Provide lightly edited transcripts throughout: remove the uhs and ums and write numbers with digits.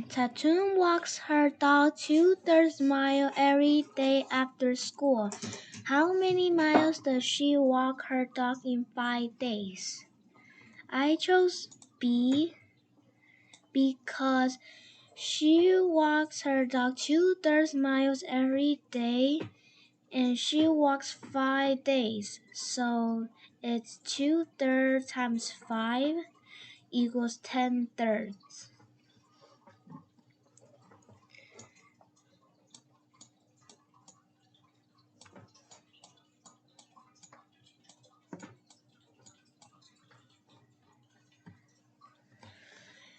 Tatum walks her dog 2/3 mile every day after school. How many miles does she walk her dog in 5 days? I chose B because she walks her dog 2/3 miles every day and she walks 5 days. So it's 2/3 times 5 equals 10/3.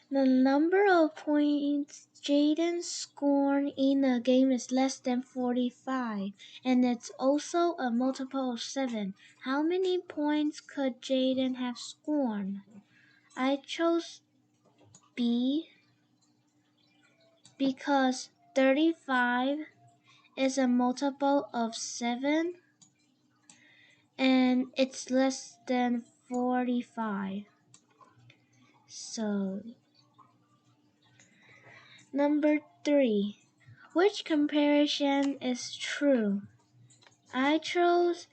The number of points Jaden scored in a game is less than 45, and it's also a multiple of 7. How many points could Jaden have scored? I chose B because 35 is a multiple of 7 and it's less than 45. So, number 3. Which comparison is true? I chose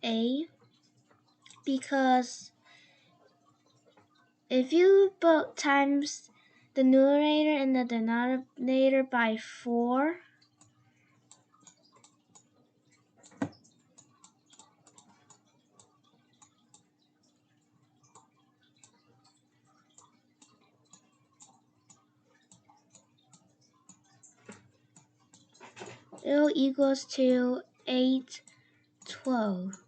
A because if you both times the numerator and the denominator by 4, it equals to 8/12.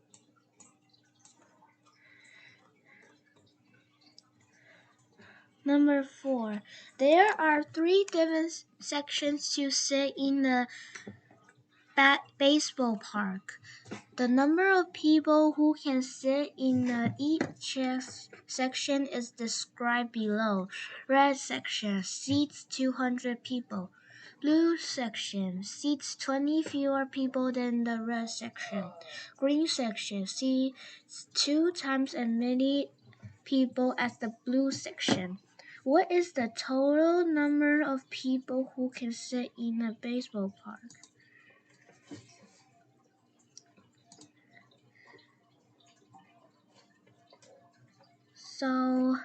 Number 4. There are 3 different sections to sit in the baseball park. The number of people who can sit in each section is described below. Red section seats 200 people. Blue section seats 20 fewer people than the red section. Green section seats 2 times as many people as the blue section. What is the total number of people who can sit in a baseball park? So,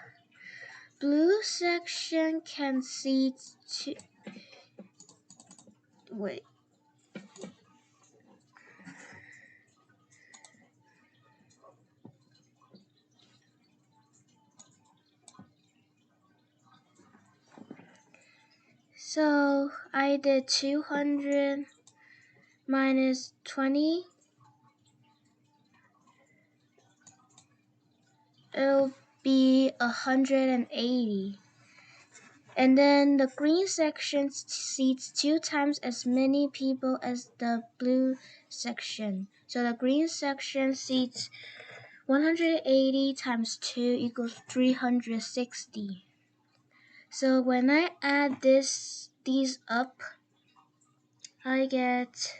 blue section can seat 2. Wait. So, I did 200 minus 20. It'll be 180. And then the green section seats 2 times as many people as the blue section. So the green section seats 180 times 2 equals 360. So when I add these up, I get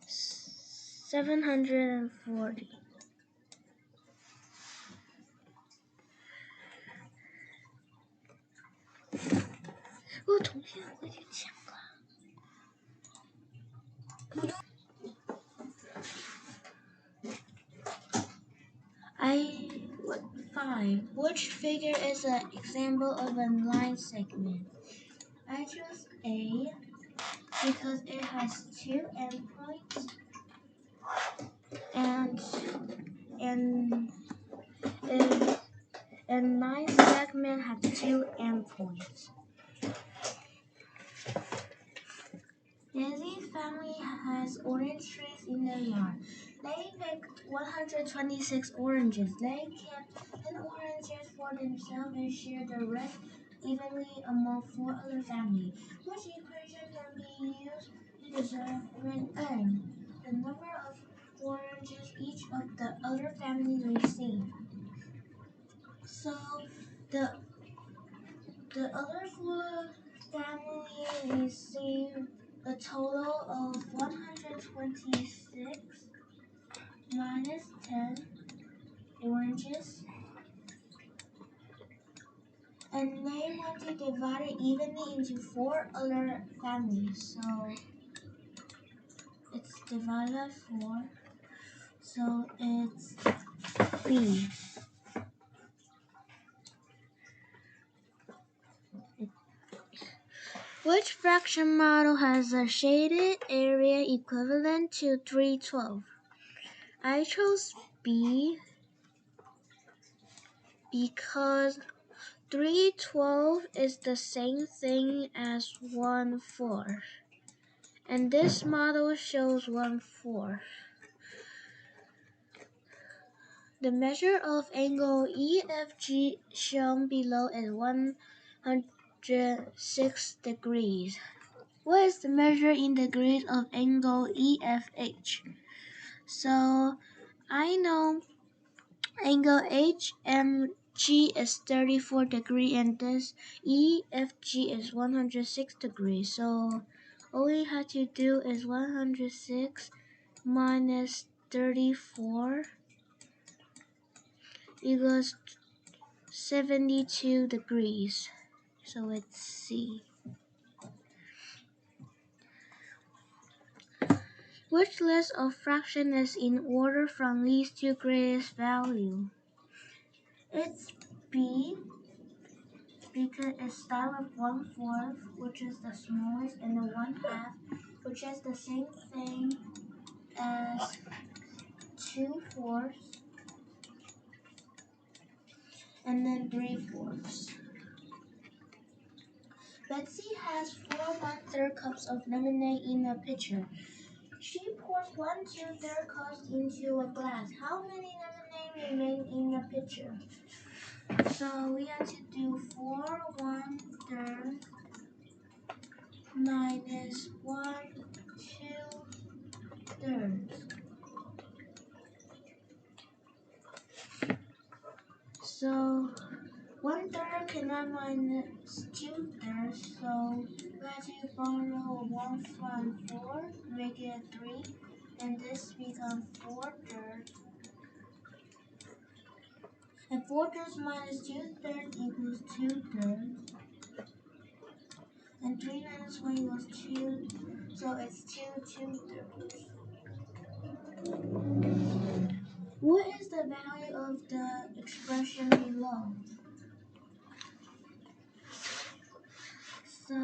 740. Five. Which figure is an example of a line segment? I chose A because it has 2 endpoints and line segment has 2 endpoints. Nancy's family has orange trees in their yard. They picked 126 oranges. They kept 10 oranges for themselves and shared the rest evenly among 4 other families. Which equation can be used to determine the number of oranges each of the other families received? So the other 4 families received a total of 126 minus 10 oranges, and they want to divide it evenly into 4 other families. So it's divided by 4. So it's B. Which fraction model has a shaded area equivalent to 312? I chose B because 312 is the same thing as 1/4, and this model shows 1/4. The measure of angle EFG shown below is 106 degrees. What is the measure in degrees of angle EFH? So I know angle HMG is 34 degrees and this EFG is 106 degrees. So all we have to do is 106 minus 34 equals 72 degrees. So it's C. Which list of fractions is in order from least to greatest value? It's B because it starts with 1/4, which is the smallest, and the 1/2, which is the same thing as 2/4, and then 3/4. Betsy has 4 1/3 cups of lemonade in a pitcher. She pours 1 2/3 cups into a glass. How many lemonade remain in the pitcher? So we have to do 4 1/3 minus 1 2/3. So 1/3 cannot minus 2/3. So we have to borrow 1 from 4, make it 3, and this becomes 4/3. And 4/3 minus 2/3 equals 2/3. And 3 minus 1 equals 2. So it's 2/3. What is the value of the expression below? So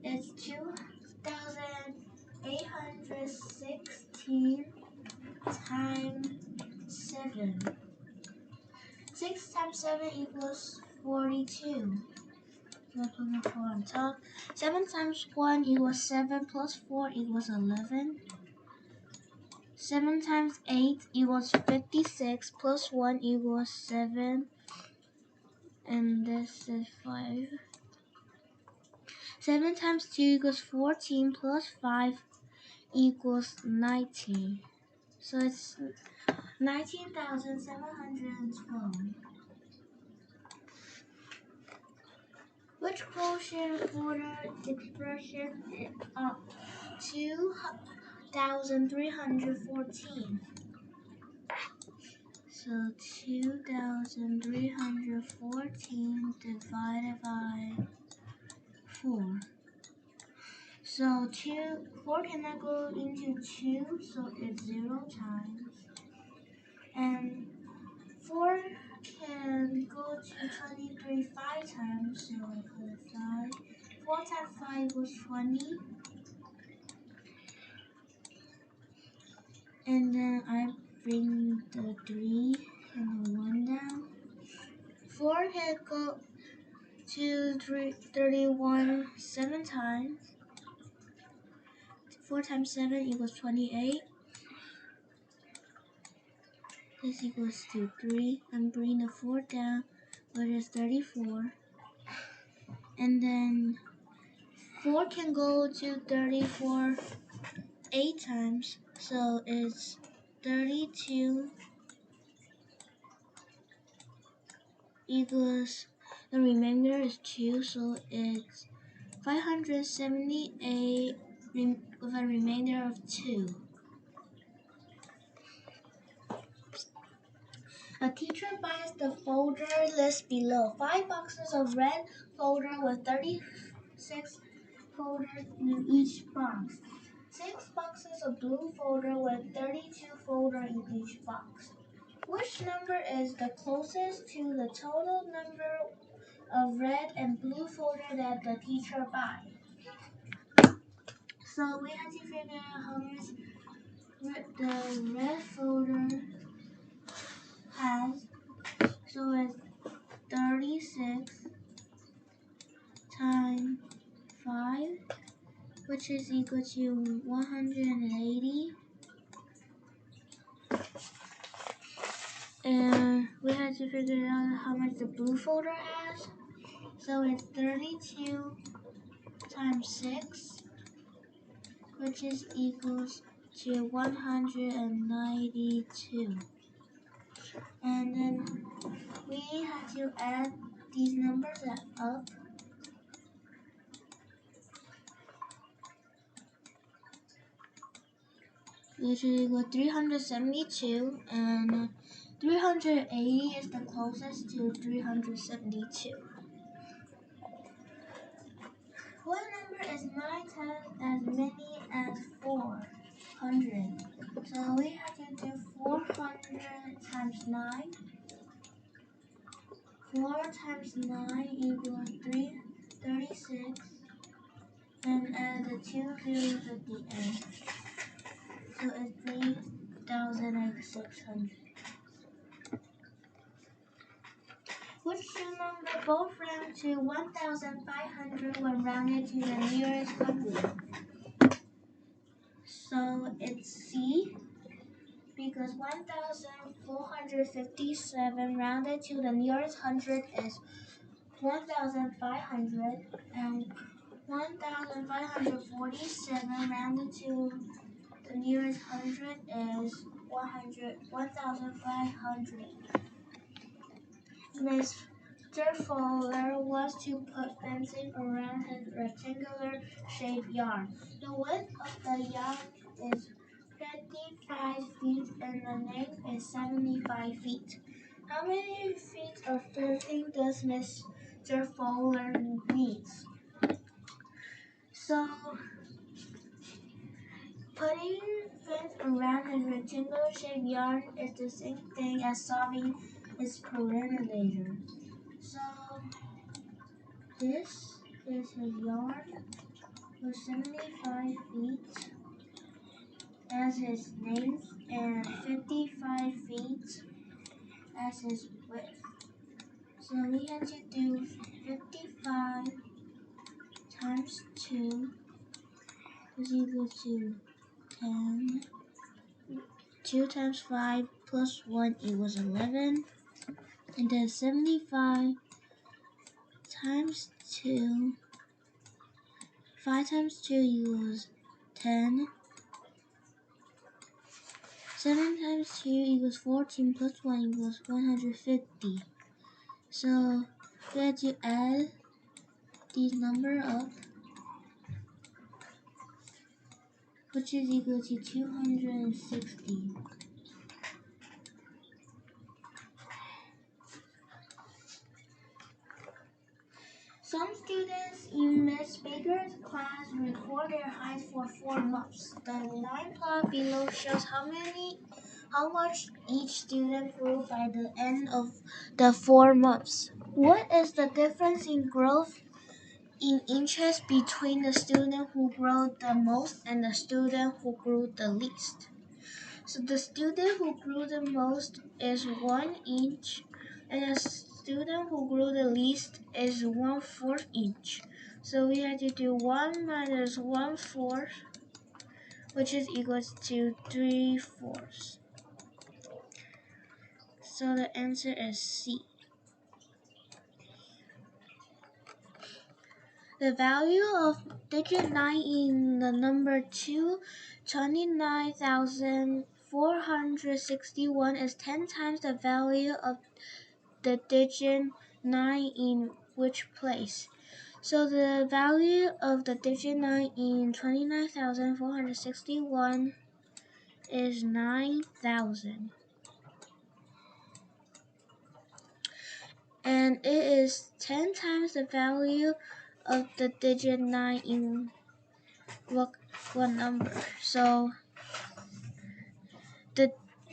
it's 2,816 times 7. 6 times 7 equals 42. So put the 4 on top. 7 times 1 equals 7 plus 4 equals 11. 7 times 8 equals 56 plus 1 equals 7. And this is 5. 7 times 2 equals 14 plus 5 equals 19. So it's 19,712. Which quotient order expression is up 2,314? So 2,314 divided by 4. So 4 cannot go into 2, so it's 0 times. And 4 can go to 23 5 times, so I put 5. 4 times 5 equals 20. And then I bring the 3 and the 1 down. 4 can go to 31 7 times. 4 times 7 equals 28. This equals to 3. And bring the 4 down, which is 34. And then 4 can go to 34 8 times, so it's 32 equals, the remainder is 2, so it's 578 with a remainder of 2. A teacher buys the folder list below. 5 boxes of red folder with 36 folders in each box. 6 boxes of blue folder with 32 folders in each box. Which number is the closest to the total number of red and blue folder that the teacher buys? So we have to figure out how much the red folder has. So it's 36 times 5, which is equal to 180. And we have to figure out how much the blue folder has. So it's 32 times 6, which is equals to 192. And then we have to add these numbers up. Which is equal to 372, and 380 is the closest to 372. What number is 9 times as many as 400? So we have to do 400 times 9. 4 times 9 equals 36, and add the 2 zeros at the end. So it's 3,600. Which two numbers both round to 1,500 when rounded to the nearest hundred? So it's C, because 1,457 rounded to the nearest hundred is 1,500, and 1,547 rounded to the nearest hundred is 1,500. Mr. Fowler was to put fencing around his rectangular shaped yard. The width of the yard is 55 feet and the length is 75 feet. How many feet of fencing does Mr. Fowler need? So, putting fence around his rectangular shaped yard is the same thing as solving its perimeter. So, this is his yard with 75 feet as his length and 55 feet as his width. So we have to do 55 times 2 is equal to 10. 2 times 5 plus 1 equals 11. And then 75 times 2. 5 times 2 equals 10. 7 times 2 equals 14 plus 1 equals 150. So we have to add these numbers up, which is equal to 260. Some students in Ms. Baker's class record their height for 4 months. The line plot below shows how much each student grew by the end of the 4 months. What is the difference in growth in inches between the student who grew the most and the student who grew the least? So the student who grew the most is 1 inch, and the student who grew the least is 1/4 inch. So we have to do 1 minus 1/4, which is equals to 3/4. So the answer is C. The value of digit 9 in the number 29,461 is 10 times the value of the digit 9 in which place? So the value of the digit 9 in 29,461 is 9,000. and it is 10 times the value of the digit 9 in what number. So the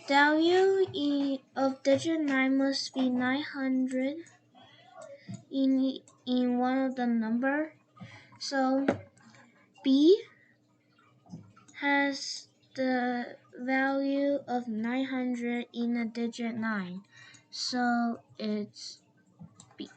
value of digit 9 must be 900 in one of the number. So B has the value of 900 in a digit 9. So it's B.